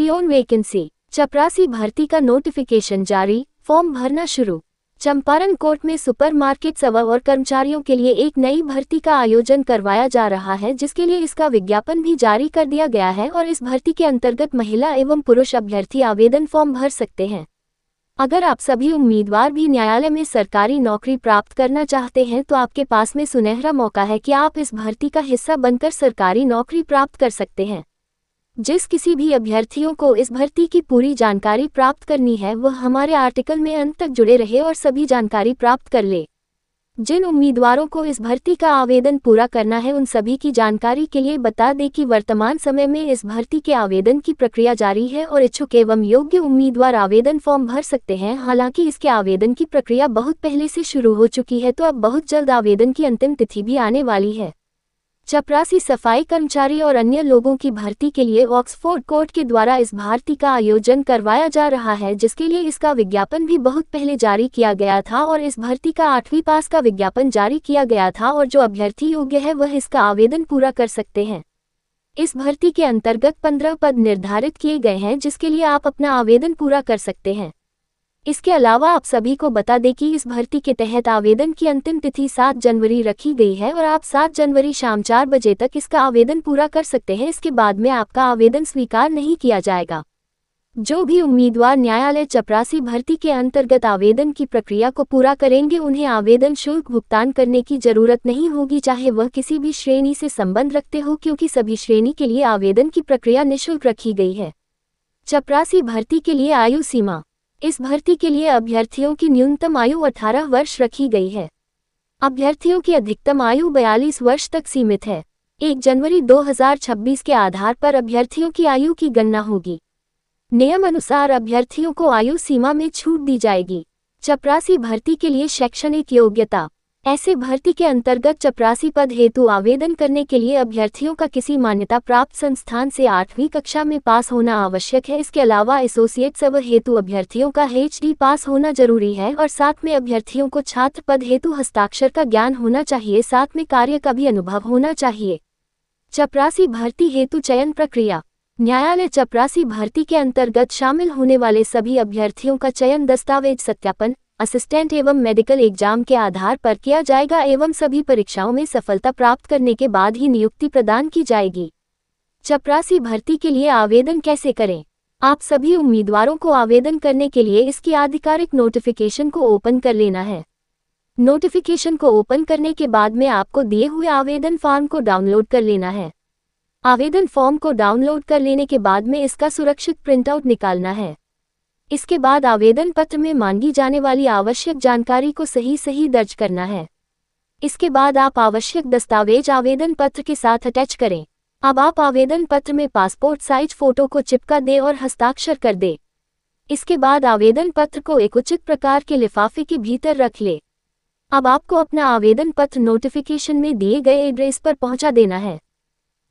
Peon vacancy, चपरासी भर्ती का नोटिफिकेशन जारी, फॉर्म भरना शुरू। चंपारण कोर्ट में सुपरमार्केट सेवा और कर्मचारियों के लिए एक नई भर्ती का आयोजन करवाया जा रहा है, जिसके लिए इसका विज्ञापन भी जारी कर दिया गया है और इस भर्ती के अंतर्गत महिला एवं पुरुष अभ्यर्थी आवेदन फॉर्म भर सकते हैं। अगर आप सभी उम्मीदवार भी न्यायालय में सरकारी नौकरी प्राप्त करना चाहते हैं तो आपके पास में सुनहरा मौका है कि आप इस भर्ती का हिस्सा बनकर सरकारी नौकरी प्राप्त कर सकते हैं। जिस किसी भी अभ्यर्थियों को इस भर्ती की पूरी जानकारी प्राप्त करनी है वह हमारे आर्टिकल में अंत तक जुड़े रहे और सभी जानकारी प्राप्त कर ले। जिन उम्मीदवारों को इस भर्ती का आवेदन पूरा करना है उन सभी की जानकारी के लिए बता दें कि वर्तमान समय में इस भर्ती के आवेदन की प्रक्रिया जारी है और इच्छुक एवं योग्य उम्मीदवार आवेदन फॉर्म भर सकते हैं। हालांकि इसके आवेदन की प्रक्रिया बहुत पहले से शुरू हो चुकी है, तो अब बहुत जल्द आवेदन की अंतिम तिथि भी आने वाली है। चपरासी सफाई कर्मचारी और अन्य लोगों की भर्ती के लिए ऑक्सफोर्ड कोर्ट के द्वारा इस भर्ती का आयोजन करवाया जा रहा है, जिसके लिए इसका विज्ञापन भी बहुत पहले जारी किया गया था और इस भर्ती का 8वीं पास का विज्ञापन जारी किया गया था और जो अभ्यर्थी योग्य है वह इसका आवेदन पूरा कर सकते हैं। इस भर्ती के अंतर्गत 15 पद निर्धारित किए गए हैं, जिसके लिए आप अपना आवेदन पूरा कर सकते हैं। इसके अलावा आप सभी को बता दें कि इस भर्ती के तहत आवेदन की अंतिम तिथि 7 जनवरी रखी गई है और आप 7 जनवरी शाम 4 बजे तक इसका आवेदन पूरा कर सकते हैं। इसके बाद में आपका आवेदन स्वीकार नहीं किया जाएगा। जो भी उम्मीदवार न्यायालय चपरासी भर्ती के अंतर्गत आवेदन की प्रक्रिया को पूरा करेंगे उन्हें आवेदन शुल्क भुगतान करने की जरूरत नहीं होगी, चाहे वह किसी भी श्रेणी से संबंध रखते हो, क्योंकि सभी श्रेणी के लिए आवेदन की प्रक्रिया निःशुल्क रखी गई है। चपरासी भर्ती के लिए आयु सीमा, इस भर्ती के लिए अभ्यर्थियों की न्यूनतम आयु 18 वर्ष रखी गई है। अभ्यर्थियों की अधिकतम आयु 42 वर्ष तक सीमित है। 1 जनवरी 2026 के आधार पर अभ्यर्थियों की आयु की गणना होगी। नियम अनुसार अभ्यर्थियों को आयु सीमा में छूट दी जाएगी। चपरासी भर्ती के लिए शैक्षणिक योग्यता, ऐसे भर्ती के अंतर्गत चपरासी पद हेतु आवेदन करने के लिए अभ्यर्थियों का किसी मान्यता प्राप्त संस्थान से 8वीं कक्षा में पास होना आवश्यक है। इसके अलावा एसोसिएट सेवा हेतु अभ्यर्थियों का HD पास होना जरूरी है और साथ में अभ्यर्थियों को छात्र पद हेतु हस्ताक्षर का ज्ञान होना चाहिए, साथ में कार्य का भी अनुभव होना चाहिए। चपरासी भर्ती हेतु चयन प्रक्रिया, न्यायालय चपरासी भर्ती के अंतर्गत शामिल होने वाले सभी अभ्यर्थियों का चयन दस्तावेज सत्यापन, असिस्टेंट एवं मेडिकल एग्जाम के आधार पर किया जाएगा एवं सभी परीक्षाओं में सफलता प्राप्त करने के बाद ही नियुक्ति प्रदान की जाएगी। चपरासी भर्ती के लिए आवेदन कैसे करें? आप सभी उम्मीदवारों को आवेदन करने के लिए इसकी आधिकारिक नोटिफिकेशन को ओपन कर लेना है। नोटिफिकेशन को ओपन करने के बाद में आपको दिए हुए आवेदन फॉर्म को डाउनलोड कर लेना है। आवेदन फॉर्म को डाउनलोड कर लेने के बाद में इसका सुरक्षित प्रिंटआउट निकालना है। इसके बाद आवेदन पत्र में मांगी जाने वाली आवश्यक जानकारी को सही दर्ज करना है। इसके बाद आप आवश्यक दस्तावेज आवेदन पत्र के साथ अटैच करें। अब आप आवेदन पत्र में पासपोर्ट साइज फोटो को चिपका दें और हस्ताक्षर कर दें। इसके बाद आवेदन पत्र को एक उचित प्रकार के लिफाफे के भीतर रख ले। अब आपको अपना आवेदन पत्र नोटिफिकेशन में दिए गए एड्रेस पर पहुंचा देना है।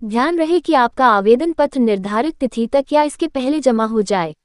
ध्यान रहे कि आपका आवेदन पत्र निर्धारित तिथि तक या इसके पहले जमा हो जाए।